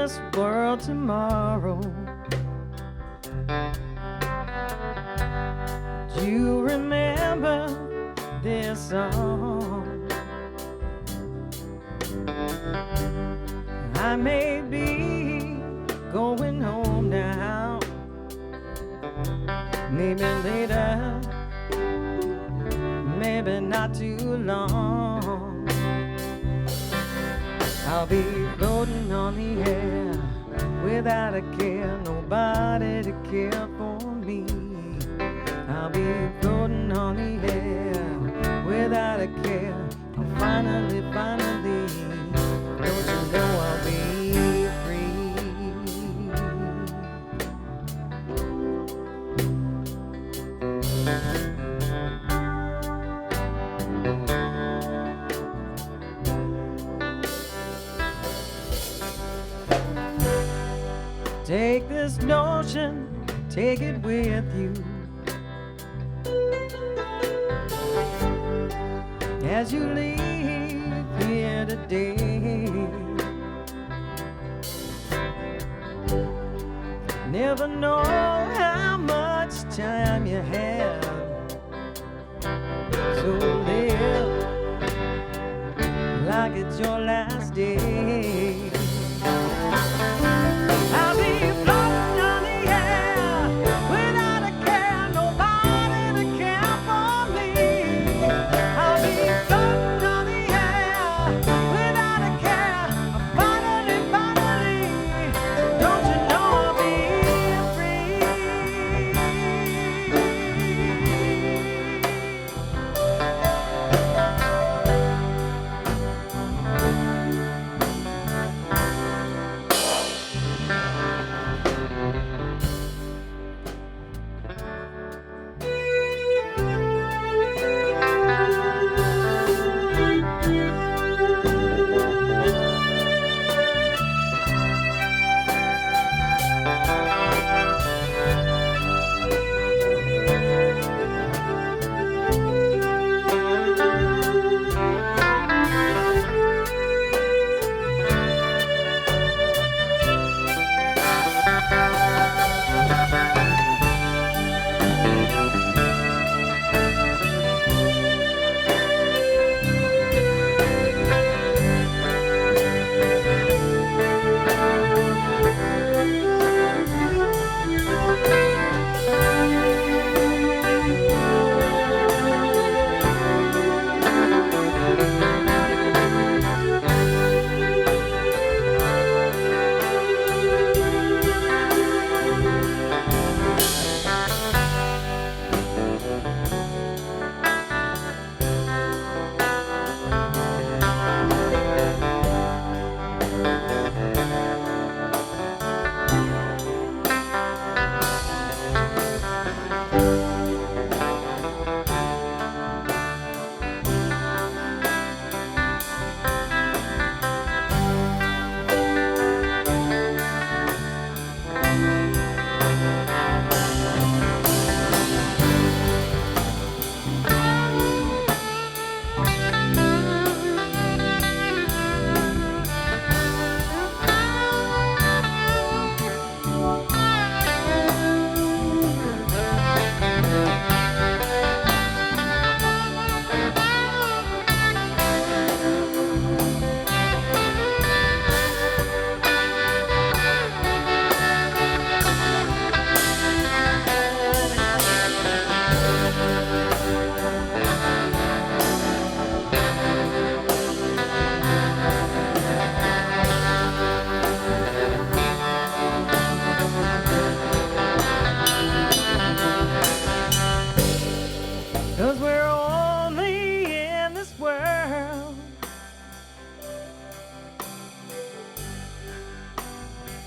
this world tomorrow. Do you remember this song? I may be going home now, maybe later, maybe not too long. I'll be floating on the air without a care, nobody to care for me. I'll be floating on the air without a care. I'll finally, don't you know I'll be free? Take this notion, take it with you. As you leave here today, never know how much time you have, so live like it's your last day. I'll be floating on the air without a care, nobody to care for me. I'll be floating on the air without a care. Finally, don't you know I'll be free?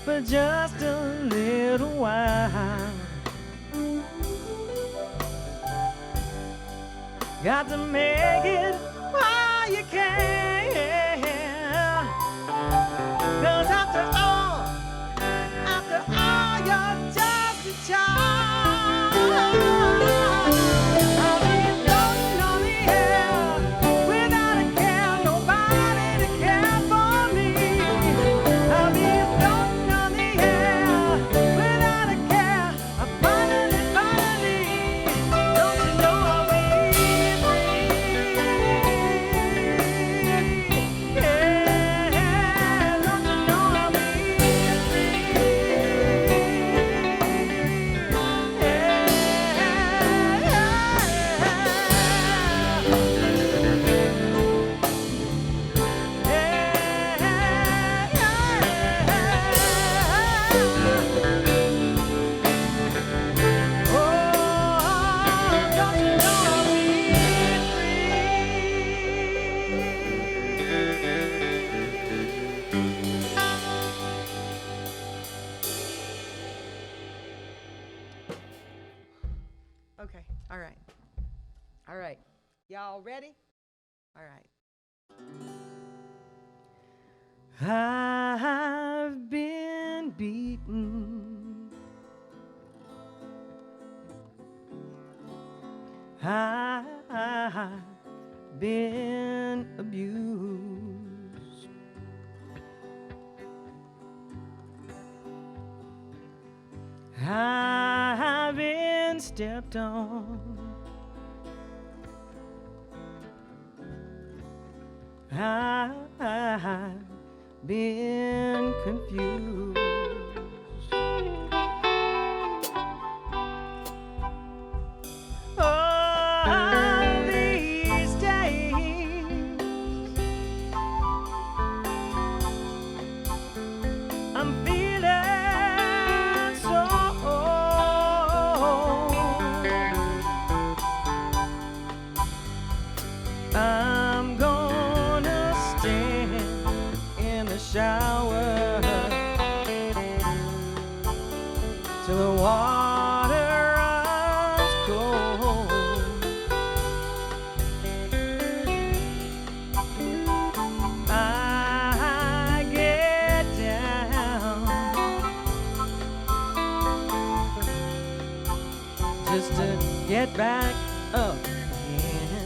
for just a little while. Got to make it while you can, 'cause after all, you're just a child. I'll be floating on the air without a care, nobody to care for me. I'll be floating Okay. All right. All right. Y'all ready? All right. I've been beaten. I've been abused. I've been stepped on. I've been confused. All these days I'm feeling so I'm gonna stand in the shower till the water runs cold. I get down just to get back up again.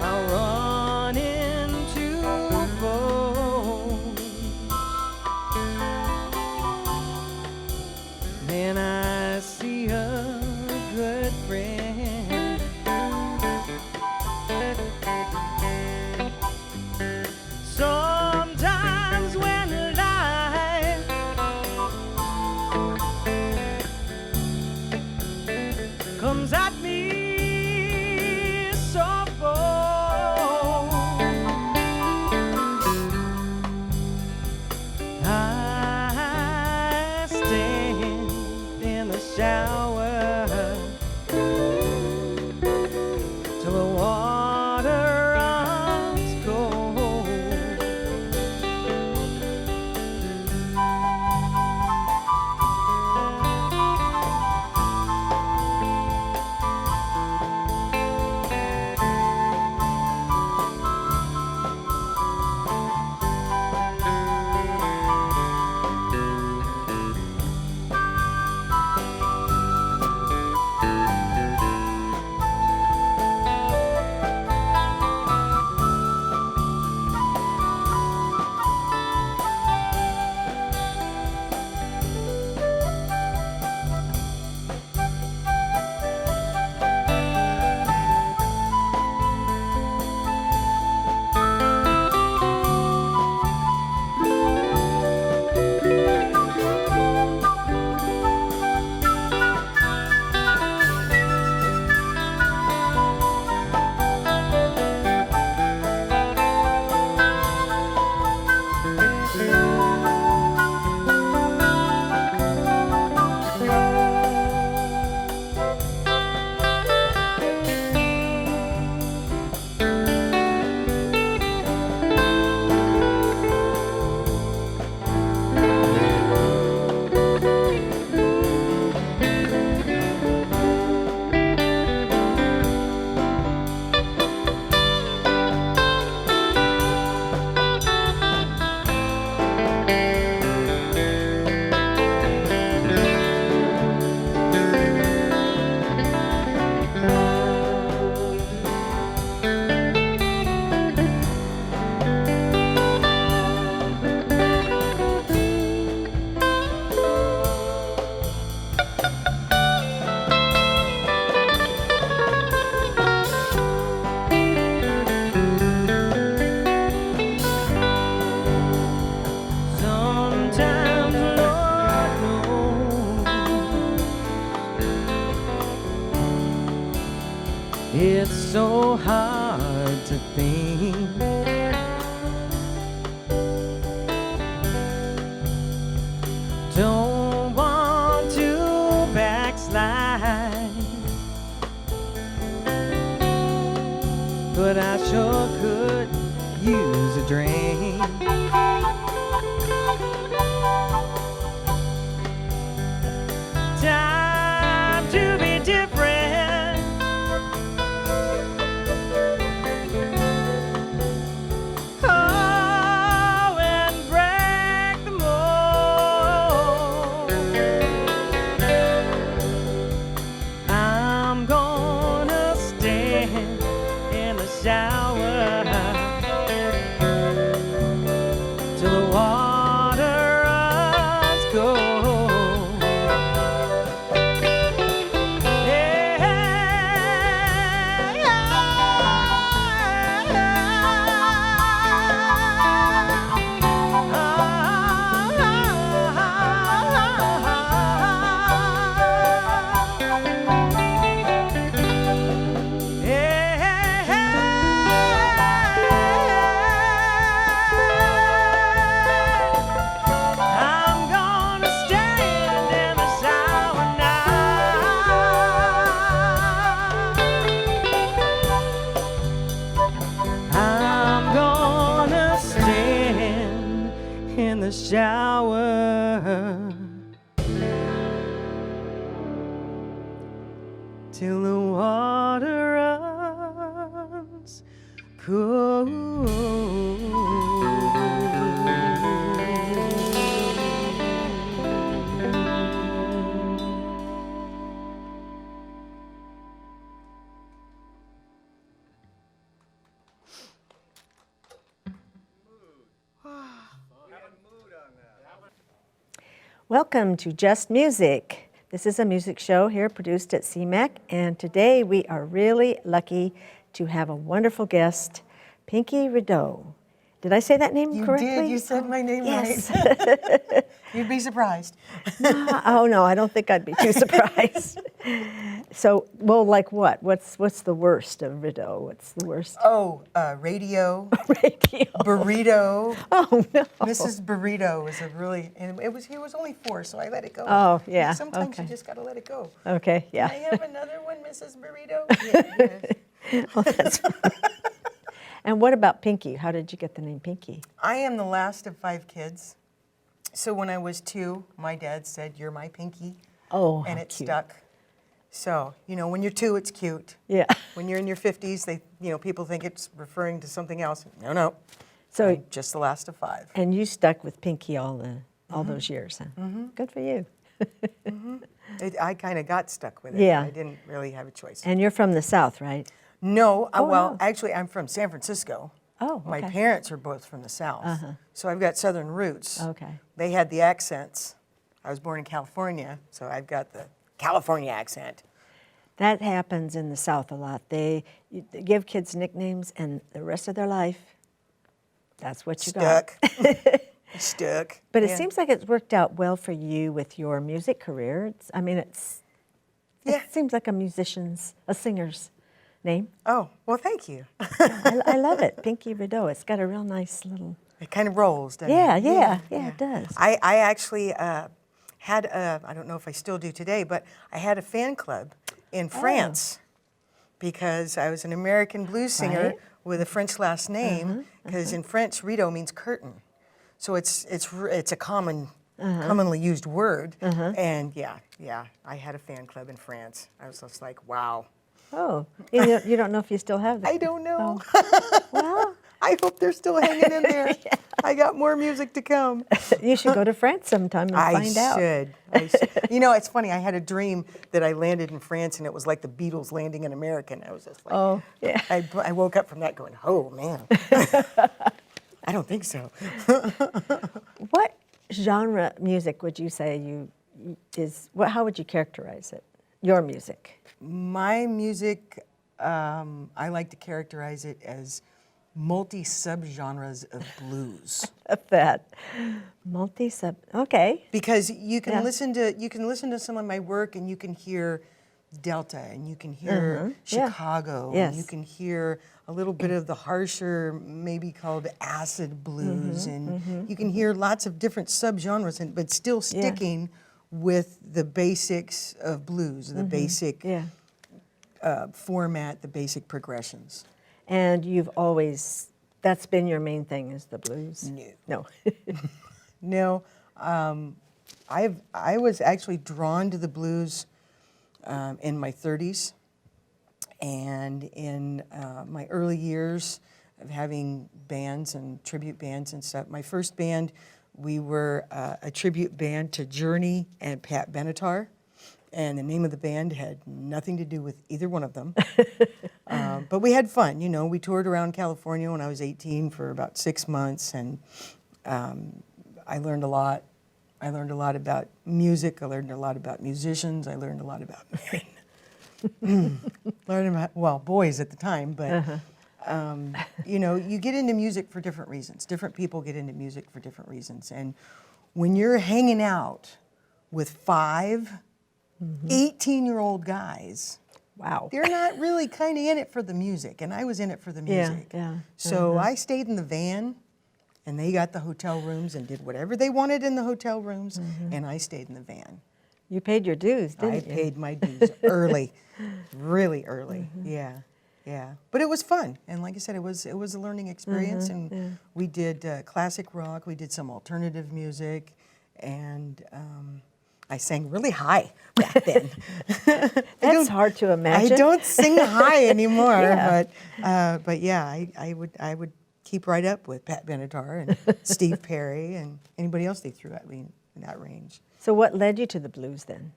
I'll run into foes, then I see a good friend. Sometimes when life comes at me so bold, I stand in the shower till the water runs cold. Sometimes, Lord knows, it's so hard to think. Don't want to backslide, but I sure could use a drink. shower till the water runs cold. Welcome to Just Music. This is a music show here produced at CMAC, and today we are really lucky to have a wonderful guest, Pinkie Rideau. Did I say that name correctly? You did. You said my name yes. right. You'd be surprised. Oh no, I don't think I'd be too surprised. So, well, like what? What's the worst of Rideau? What's the worst? Oh, radio. Radio. Burrito. Oh no. Mrs. Burrito was a really, and he was only 4, so I let it go. Oh yeah. Sometimes okay. you just gotta let it go. Okay. Yeah. Can I have another one, Mrs. Burrito? Yeah. Well, that's And what about Pinkie? How did you get the name Pinkie? I am the last of 5 kids. So when I was 2, my dad said, "You're my Pinkie." Oh, and how it cute. stuck. So, when you're 2, it's cute. Yeah. When you're in your 50s, people think it's referring to something else. No. So, I'm just the last of 5. and you stuck with Pinkie all those years, huh? Good for you. I kind of got stuck with it. Yeah. I didn't really have a choice. And you're from the South, right? No, Oh, well, no. actually, I'm from San Francisco. Oh, My okay. parents are both from the South. So I've got Southern roots. Okay. They had the accents. I was born in California, so I've got the California accent. That happens in the South a lot. They give kids nicknames, and the rest of their life, that's what you got. Stuck. But it Yeah. seems like it's worked out well for you with your music career. It seems like a singer's name. Oh, well, thank you. I love it, Pinkie Rideau. It's got a real nice little. It kind of rolls, doesn't Yeah, it? yeah, it does. I actually had I don't know if I still do today, but I had a fan club in France because I was an American blues singer Right. with a French last name, because in French, rideau means curtain. So it's a commonly used word. And yeah, I had a fan club in France. I was just like, wow. Oh, you don't know if you still have that? I don't know. Well, I hope they're still hanging in there. I got more music to come. you should go to France sometime and find out. I should. It's funny. I had a dream that I landed in France, and it was like the Beatles landing in America. And I was just like, Oh, yeah. I woke up from that going, oh, man. I don't think so. What genre music would you say how would you characterize it? Your music? My music, I like to characterize it as multi-subgenres of blues. That okay. Because you can Yeah. listen to some of my work, and you can hear Delta, and you can hear Yeah. Chicago, Yes. and you can hear a little bit of the harsher, maybe called acid blues, and you can hear lots of different subgenres, but still sticking with the basics of blues, the basic format, the basic progressions. And that's been your main thing, is the blues? No. No, I was actually drawn to the blues in my 30s, and in my early years of having bands and tribute bands and stuff. My first band, we were a tribute band to Journey and Pat Benatar, and the name of the band had nothing to do with either one of them. But we had fun, We toured around California when I was 18 for about 6 months, and I learned a lot. I learned a lot about music. I learned a lot about musicians. I learned a lot about boys at the time. But you get into music for different reasons. Different people get into music for different reasons. And when you're hanging out with 5 18-year-old guys, Wow. they're not really kind of in it for the music, and I was in it for the music. Yeah. So I stayed in the van, and they got the hotel rooms and did whatever they wanted in the hotel rooms, and I stayed in the van. You paid your dues, didn't I you? paid my dues early, really early, yeah. Yeah, but it was fun, and like I said, it was a learning experience, and we did classic rock, we did some alternative music, and I sang really high back then. That's hard to imagine. I don't sing high anymore, Yeah. but yeah, I would keep right up with Pat Benatar and Steve Perry and anybody else they threw at me in that range. So what led you to the blues then?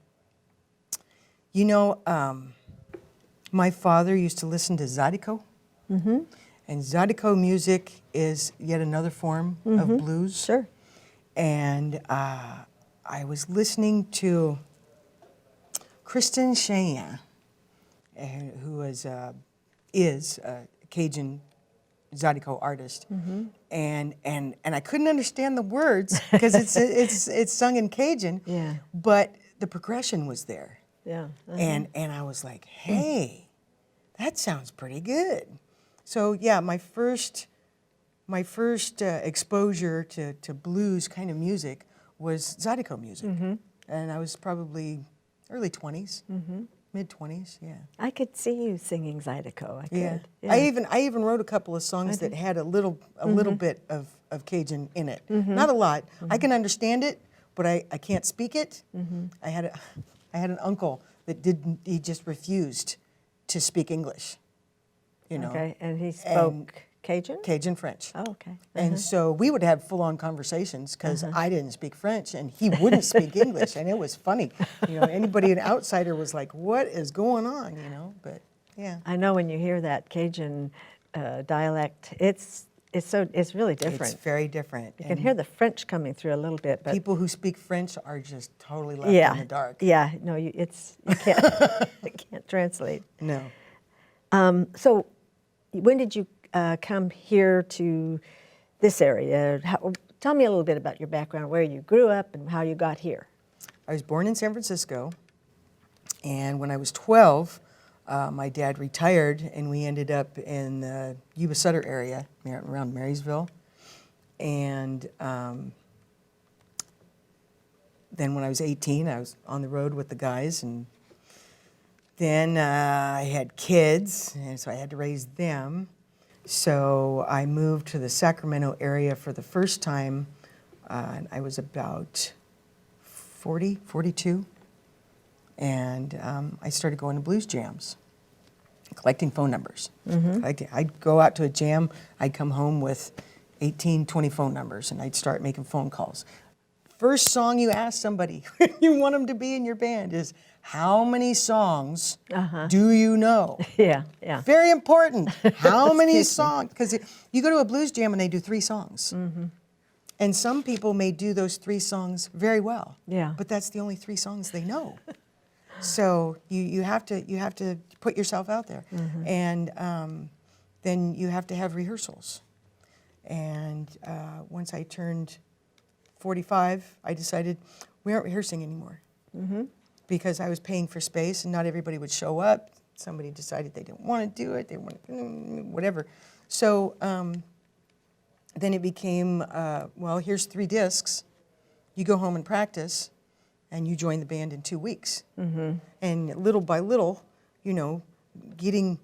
You know, my father used to listen to Zydeco, and Zydeco music is yet another form of blues. Sure. And I was listening to Kristen Cheyenne, who is a Cajun Zydeco artist, and I couldn't understand the words because it's sung in Cajun, Yeah. but the progression was there. Yeah. And I was like, hey, that sounds pretty good. So yeah, my first exposure to blues kind of music was Zydeco music, and I was probably early 20s, mid 20s, yeah. I could see you singing Zydeco. I could. Yeah. Yeah. I even wrote a couple of songs that had a little bit of Cajun in it. Not a lot. I can understand it, but I can't speak it. I had an uncle that he just refused to speak English. You know. Okay, and he spoke Cajun? Cajun French. Oh, okay. And so we would have full-on conversations because I didn't speak French and he wouldn't speak English, and it was funny. You know, anybody, an outsider, was like, "What is going on?" You know, but yeah. I know when you hear that Cajun dialect, it's really different. It's very different. You can hear the French coming through a little bit, but People who speak French are just totally left in the dark. Yeah, no, you can't you can't translate. No. So, when did you come here to this area? Tell me a little bit about your background, where you grew up, and how you got here. I was born in San Francisco, and when I was 12, my dad retired, and we ended up in the Yuba Sutter area, around Marysville. And then when I was 18, I was on the road with the guys, and then I had kids, and so I had to raise them. So I moved to the Sacramento area for the first time, and I was about 42, and I started going to blues jams, collecting phone numbers. I'd go out to a jam, I'd come home with 18, 20 phone numbers, and I'd start making phone calls. First song you ask somebody you want them to be in your band is, how many songs do you know? Yeah, yeah. Very important. How many songs? Because you go to a blues jam and they do 3 songs. And some people may do those 3 songs very well. Yeah. But that's the only 3 songs they know. So you have to put yourself out there. And then you have to have rehearsals. And once I turned 45, I decided we aren't rehearsing anymore. Because I was paying for space and not everybody would show up. Somebody decided they didn't want to do it, they want whatever. So then it became, well, here's 3 discs. You go home and practice, and you join the band in 2 weeks. And little by little, you know, getting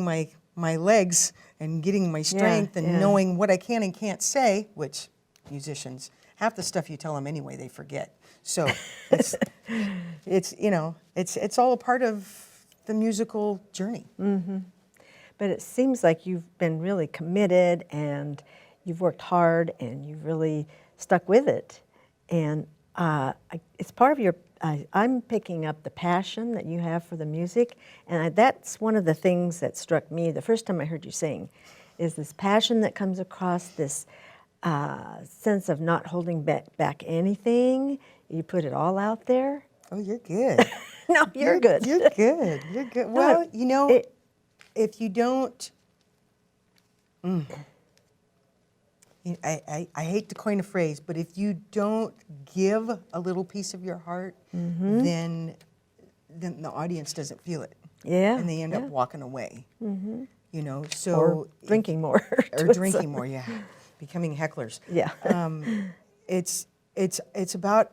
my legs and getting my strength and knowing what I can and can't say, which musicians, half the stuff you tell them anyway, they forget. So it's you know, it's all a part of the musical journey. But it seems like you've been really committed, and you've worked hard, and you've really stuck with it. And it's part of your, I'm picking up the passion that you have for the music, and that's one of the things that struck me the first time I heard you sing, is this passion that comes across, this sense of not holding back anything. You put it all out there. Oh, you're good. No, you're good. You're good. You're good. Well, you know, if you don't, I hate to coin a phrase, but if you don't give a little piece of your heart, then the audience doesn't feel it. Yeah. And they end up walking away. You know, so Or drinking more. or drinking more, yeah, becoming hecklers. Yeah. It's about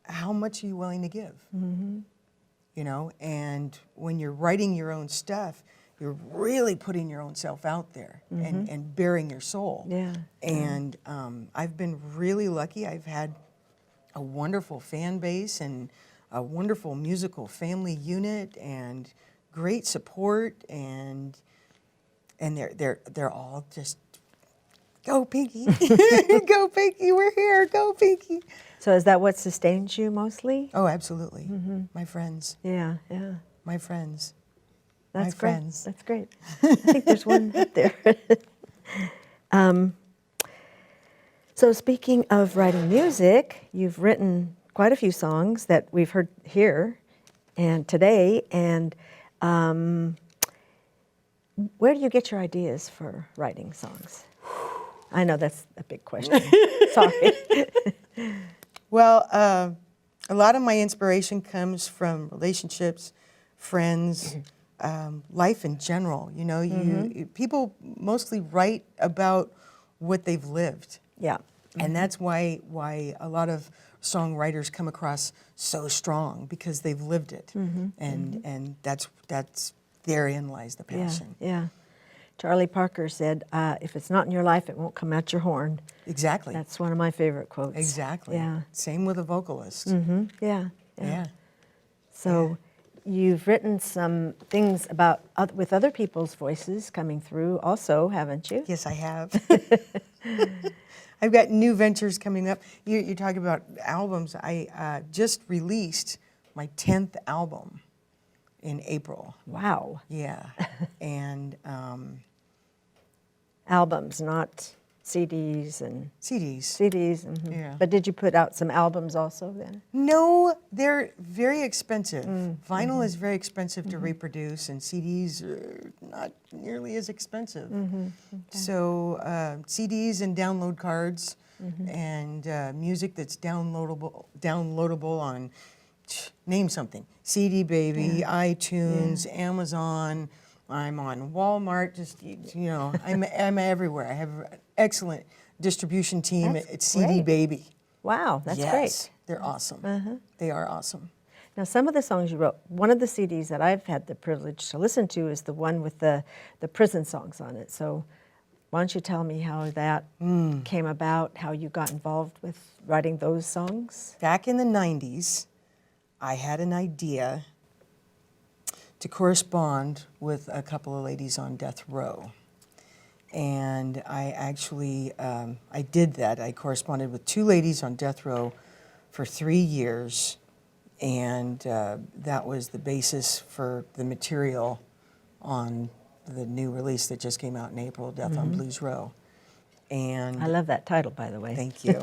how much are you willing to give. You know, and when you're writing your own stuff, you're really putting your own self out there and bearing your soul. Yeah. And I've been really lucky. I've had a wonderful fan base and a wonderful musical family unit and great support, and they're all just, go Pinkie, go Pinkie, we're here, go Pinkie. So is that what sustains you mostly? Oh, absolutely. My friends, Yeah, yeah. my friends. That's My great. friends. That's great. I think there's one up there. So speaking of writing music, you've written quite a few songs that we've heard here and today. And where do you get your ideas for writing songs? I know that's a big question. Sorry. Well, a lot of my inspiration comes from relationships, friends, life in general. You know, people mostly write about what they've lived. Yeah. And that's why a lot of songwriters come across so strong, because they've lived it. And that's therein lies the passion. Yeah, yeah. Charlie Parker said, if it's not in your life, it won't come out your horn. Exactly. That's one of my favorite quotes. Exactly. Yeah. Same with a vocalist. Yeah. Yeah. So you've written some things about with other people's voices coming through also, haven't you? Yes, I have. I've got new ventures coming up. You're talking about albums. I just released my 10th album in April. Wow. Yeah. And Albums, not CDs and CDs. CDs. Yeah. But did you put out some albums also then? No, they're very expensive. Vinyl is very expensive to reproduce, and CDs are not nearly as expensive. So CDs and download cards, and music that's downloadable on, name something, CD Baby, iTunes, Amazon. I'm on Walmart. Just, you know, I'm everywhere. I have an excellent distribution team at CD great. Baby. Wow, that's Yes, great. they're awesome. They are awesome. Now, some of the songs you wrote, one of the CDs that I've had the privilege to listen to is the one with the prison songs on it. So why don't you tell me how that came about, how you got involved with writing those songs? Back in the 90s, I had an idea to correspond with a couple of ladies on death row. And I actually, I did that. I corresponded with 2 ladies on death row for 3 years, and that was the basis for the material on the new release that just came out in April, Death on Blues Row. And I love that title, by the way. thank you.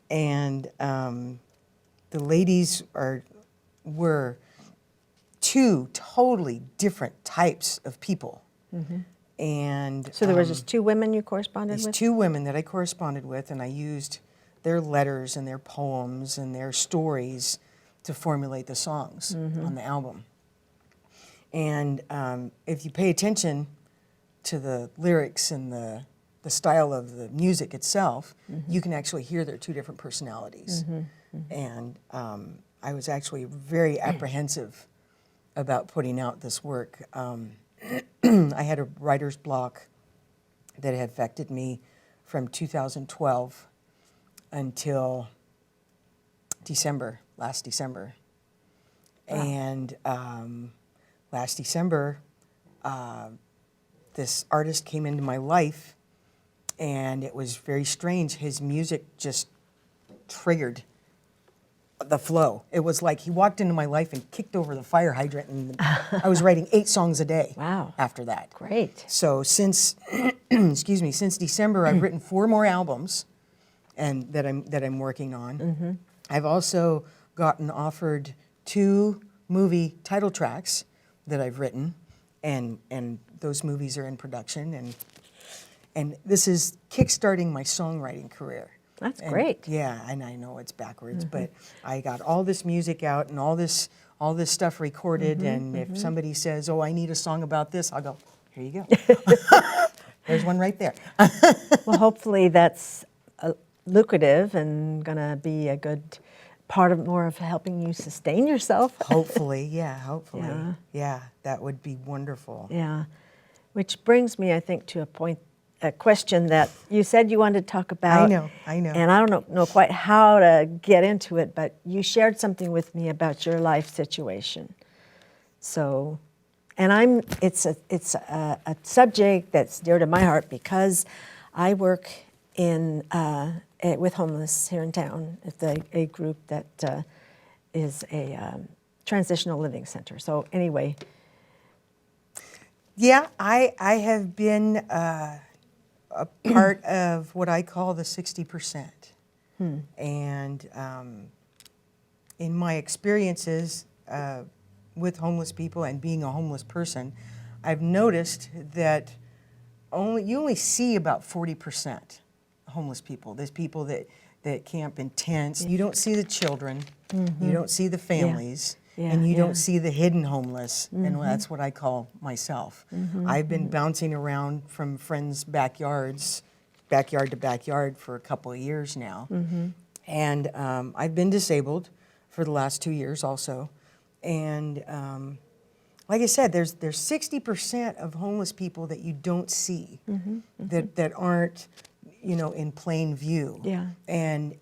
And the ladies were 2 totally different types of people. And So there was just 2 women you corresponded these with? 2 women that I corresponded with, and I used their letters and their poems and their stories to formulate the songs on the album. And if you pay attention to the lyrics and the style of the music itself, you can actually hear their 2 different personalities. And I was actually very apprehensive about putting out this work. I had a writer's block that had affected me from 2012 until last December. Wow. And last December, this artist came into my life, and it was very strange. His music just triggered the flow. It was like he walked into my life and kicked over the fire hydrant, and I was writing 8 songs a day. Wow. After that. Great. So since, excuse me, since December, I've written 4 more albums, and that I'm working on. I've also gotten offered 2 movie title tracks that I've written, and those movies are in production, and this is kickstarting my songwriting career. That's great. Yeah, and I know it's backwards, but I got all this music out and all this stuff recorded, and if somebody says, "Oh, I need a song about this," I'll go, "Here you go." There's one right there. Well, hopefully that's lucrative and going to be a good part of more of helping you sustain yourself. Hopefully, yeah, hopefully. Yeah. Yeah, that would be wonderful. Yeah, which brings me, I think, to a question that you said you wanted to talk about. I know. And I don't know quite how to get into it, but you shared something with me about your life situation. So, and it's a subject that's dear to my heart because I work with homeless here in town. It's a group that is a transitional living center. So anyway. Yeah, I have been a part of what I call the 60%. And in my experiences with homeless people and being a homeless person, I've noticed that you only see about 40% homeless people. There's people that camp in tents. You don't see the children. You don't see the families. Yeah, and you yeah. don't see the hidden homeless, and that's what I call myself. I've been bouncing around from friends' backyards, backyard to backyard for a couple of years now. And I've been disabled for the last 2 years also. And like I said, there's 60% of homeless people that you don't see, that aren't, in plain view. Yeah. And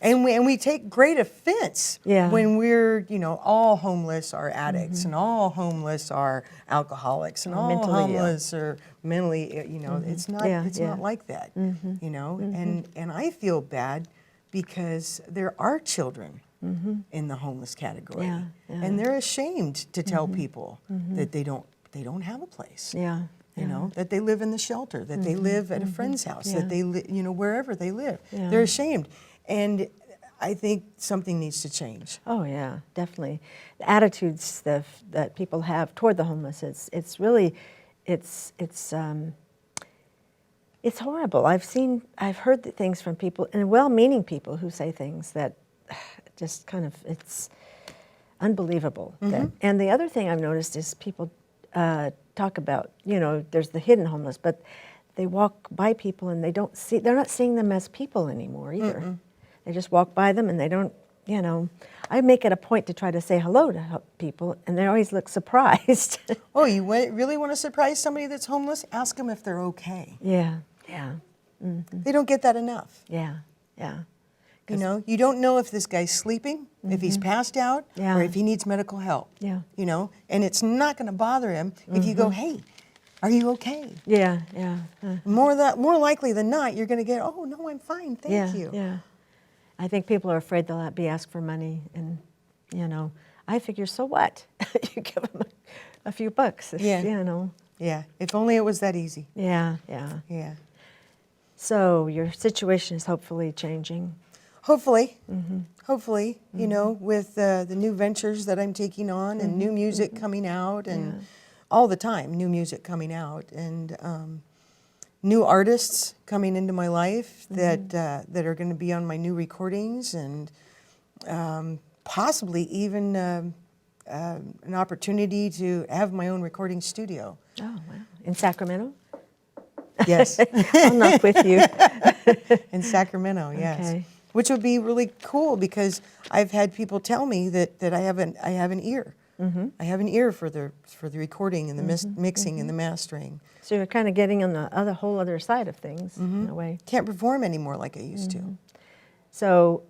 we take great offense Yeah. when we're, all homeless are addicts and all homeless are alcoholics and all mentally ill. homeless are mentally, it's not Yeah, it's yeah. not like that, and I feel bad because there are children in the homeless category, Yeah, yeah. and they're ashamed to tell people that they don't have a place. Yeah. That they live in the shelter, that they live at a friend's house, Yeah. that they wherever they live. Yeah. They're ashamed. And I think something needs to change. Oh yeah, definitely. The attitudes that people have toward the homeless, it's really, it's horrible. I've heard the things from people, and well-meaning people who say things that just kind of, it's unbelievable. And the other thing I've noticed is people talk about, there's the hidden homeless, but they walk by people and they're not seeing them as people anymore either. They just walk by them and they don't, I make it a point to try to say hello to people, and they always look surprised. Oh, you really want to surprise somebody that's homeless? Ask them if they're okay. Yeah. They don't get that enough. Yeah. You don't know if this guy's sleeping, if he's passed out, Yeah. or if he needs medical help. Yeah. And it's not going to bother him if you go, hey, are you okay? Yeah. More likely than not, you're going to get, oh, no, I'm fine, thank you. Yeah. I think people are afraid they'll be asked for money, and I figure, so what? You give them a few bucks. Yeah. Yeah, if only it was that easy. Yeah. Yeah. So your situation is hopefully changing. Hopefully, with the new ventures that I'm taking on and new music coming out, and all the time new music coming out, and new artists coming into my life that are going to be on my new recordings, and possibly even an opportunity to have my own recording studio. Oh, wow. In Sacramento? Yes. I'll knock with you. In Sacramento, yes. Okay. Which would be really cool because I've had people tell me that I have an ear. I have an ear for the recording and the mixing and the mastering. So you're kind of getting on the whole other side of things in a way. Can't perform anymore like I used to. So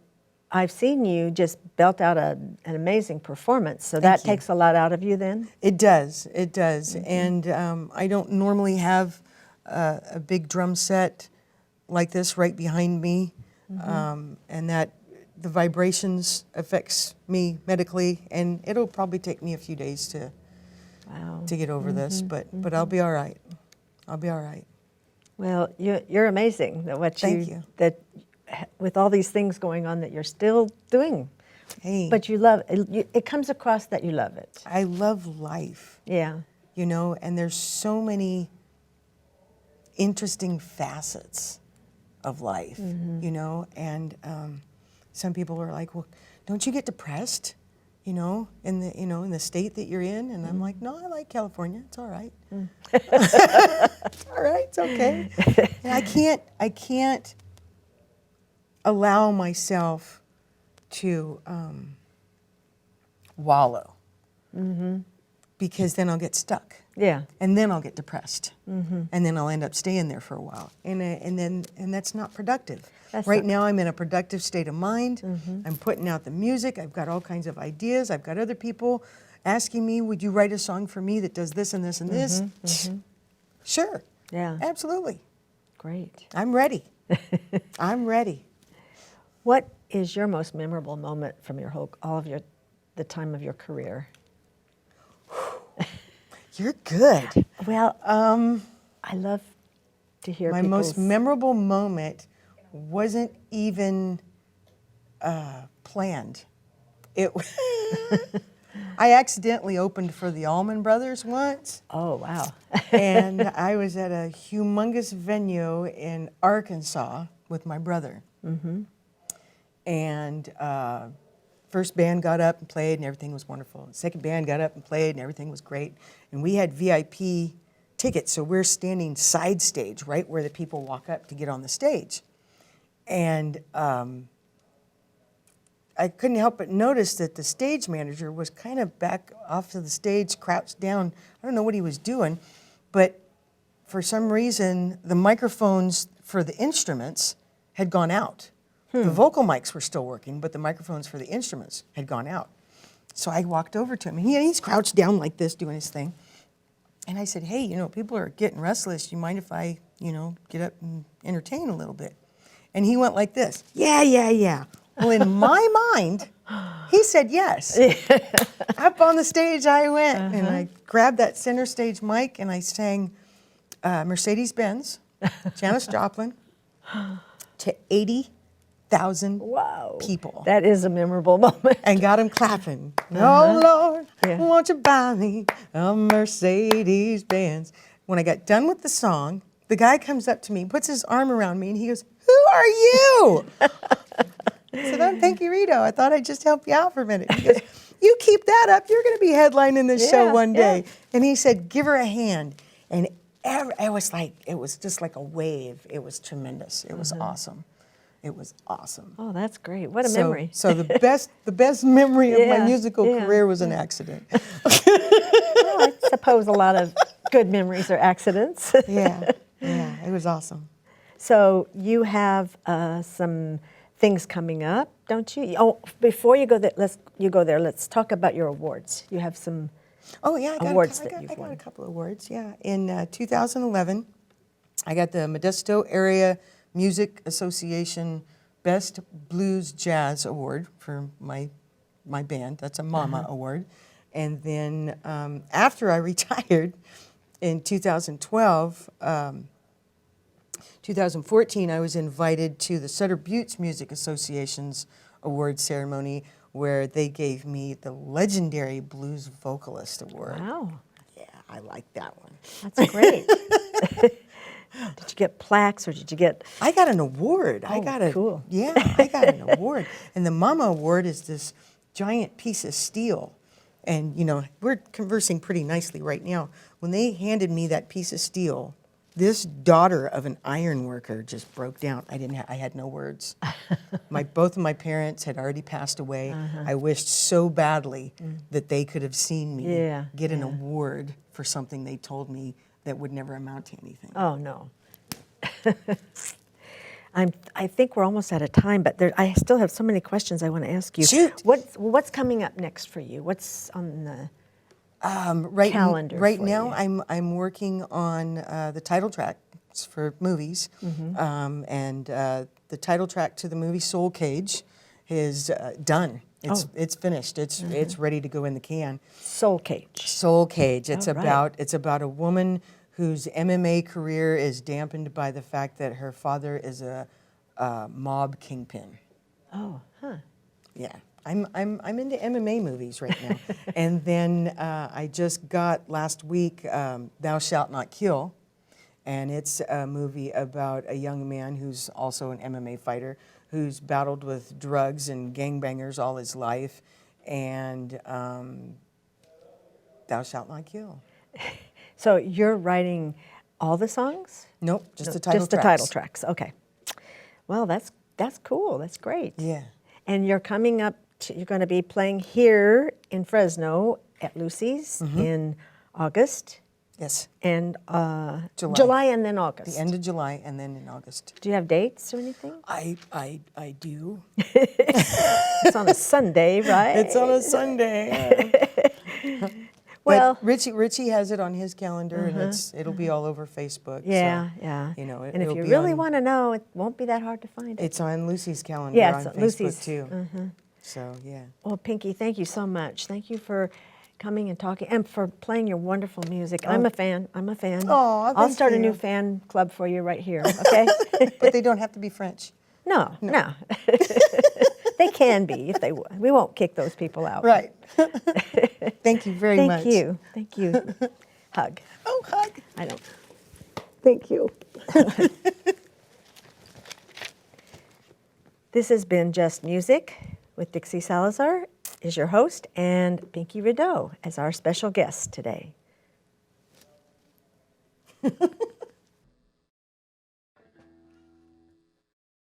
I've seen you just belt out an amazing performance. So that you. takes a lot out of you then? It does. And I don't normally have a big drum set like this right behind me, and that the vibrations affects me medically, and it'll probably take me a few days to get over this, but I'll be all right. I'll be all right. Well, you're amazing. Thank you. That with all these things going on that you're still doing. Hey. But you love it. It comes across that you love it. I love life. Yeah. And there's so many interesting facets of life, and some people are like, well, don't you get depressed, in the state that you're in? And I'm like, no, I like California. It's all right. It's all right. It's okay. And I can't allow myself to wallow, because then I'll get stuck. Yeah. And then I'll get depressed, and then I'll end up staying there for a while, and that's not productive. Right now, I'm in a productive state of mind. I'm putting out the music. I've got all kinds of ideas. I've got other people asking me, "Would you write a song for me that does this and this and this?" Sure. Yeah. Absolutely. Great. I'm ready. I'm ready. What is your most memorable moment from the time of your career? You're good. Well, I love to hear My most memorable moment wasn't even planned. It. I accidentally opened for the Allman Brothers once. Oh, wow. And I was at a humongous venue in Arkansas with my brother. And first band got up and played, and everything was wonderful. The second band got up and played, and everything was great. And we had VIP tickets, so we're standing side stage, right where the people walk up to get on the stage. And I couldn't help but notice that the stage manager was kind of back off to the stage, crouched down. I don't know what he was doing, but for some reason, the microphones for the instruments had gone out. The vocal mics were still working, but the microphones for the instruments had gone out. So I walked over to him, and he's crouched down like this, doing his thing. And I said, "Hey, people are getting restless. You mind if I, get up and entertain a little bit?" And he went like this, "Yeah, yeah, yeah." Well, in my mind, he said yes. Up on the stage I went, and I grabbed that center stage mic, and I sang Mercedes-Benz, Janis Joplin, to 80,000 people. That is a memorable moment. And got them clapping. "Oh, Lord, won't you buy me a Mercedes-Benz?" When I got done with the song, the guy comes up to me, puts his arm around me, and he goes, "Who are you?" I said, "I'm Pinkie Rideau. I thought I'd just help you out for a minute." He goes, "You keep that up, you're going to be headlining this show one day." And he said, "Give her a hand." And it was just like a wave. It was tremendous. It was awesome. It was awesome. Oh, that's great. What a memory. So the best memory of my musical career was an accident. Well, I suppose a lot of good memories are accidents. Yeah, it was awesome. So you have some things coming up, don't you? Oh, before you go there, let's talk about your awards. You have some awards that you've won. I got a couple of awards, yeah. In 2011, I got the Modesto Area Music Association Best Blues Jazz Award for my band. That's a MAMA award. And then after I retired in 2012, 2014, I was invited to the Sutter Buttes Music Association's award ceremony, where they gave me the Legendary Blues Vocalist Award. Wow. Yeah, I like that one. That's great. Did you get plaques, or did you get... I got an award. Cool. Yeah, I got an award. And the MAMA Award is this giant piece of steel. And, we're conversing pretty nicely right now. When they handed me that piece of steel, this daughter of an iron worker just broke down. I had no words. Both of my parents had already passed away. I wished so badly that they could have seen me get an award for something they told me that would never amount to anything. Oh, no. I think we're almost out of time, but I still have so many questions I want to ask you. Shoot. What's coming up next for you? What's on the calendar right for now, you? I'm working on the title tracks for movies, and the title track to the movie Soul Cage is done. It's finished. It's ready to go in the can. Soul Cage. Soul Cage. It's All right. it's about a woman whose MMA career is dampened by the fact that her father is a mob kingpin. Oh, huh. Yeah. I'm into MMA movies right now. And then I just got last week Thou Shalt Not Kill, and it's a movie about a young man who's also an MMA fighter who's battled with drugs and gangbangers all his life, and Thou Shalt Not Kill. So you're writing all the songs? Nope, just the title tracks. Just the title tracks, okay. Well, that's cool, that's great. Yeah. And you're coming up, you're going to be playing here in Fresno at Lucy's in August. Yes. And July. And then August. The end of July and then in August. Do you have dates or anything? I do. It's on a Sunday, right? It's on a Sunday. Well, but Richie has it on his calendar, and it'll be all over Facebook. Yeah, so, yeah. You know, and if it'll you be really on- want to know, it won't be that hard to find it. It's on Lucy's calendar Yeah, on it's on Facebook Lucy's, too. So yeah. Well, Pinkie, thank you so much. Thank you for coming and talking and for playing your wonderful music. I'm a fan. I'm a fan. Aw, I'll thank start a you. new fan club for you right here, okay? But they don't have to be French. No. They can be if they would. We won't kick those people out. Right. Thank you very much. Thank you. Thank you. Hug. Oh, hug. I don't. Thank you. This has been Just Music with Dixie Salazar is your host, and Pinkie Rideau as our special guest today.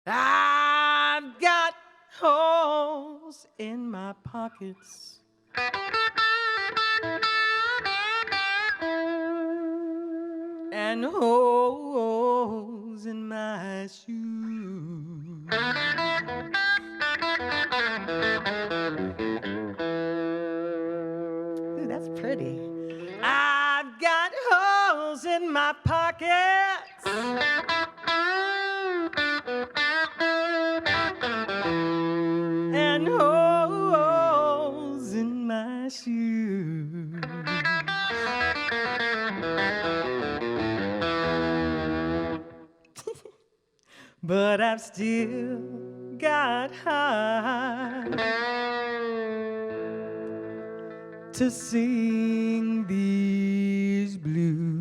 I've got holes in my pockets, and holes in my shoes. Ooh, that's pretty. I've got holes in my pockets, and holes in my shoes. But I've still got heart to sing these blues.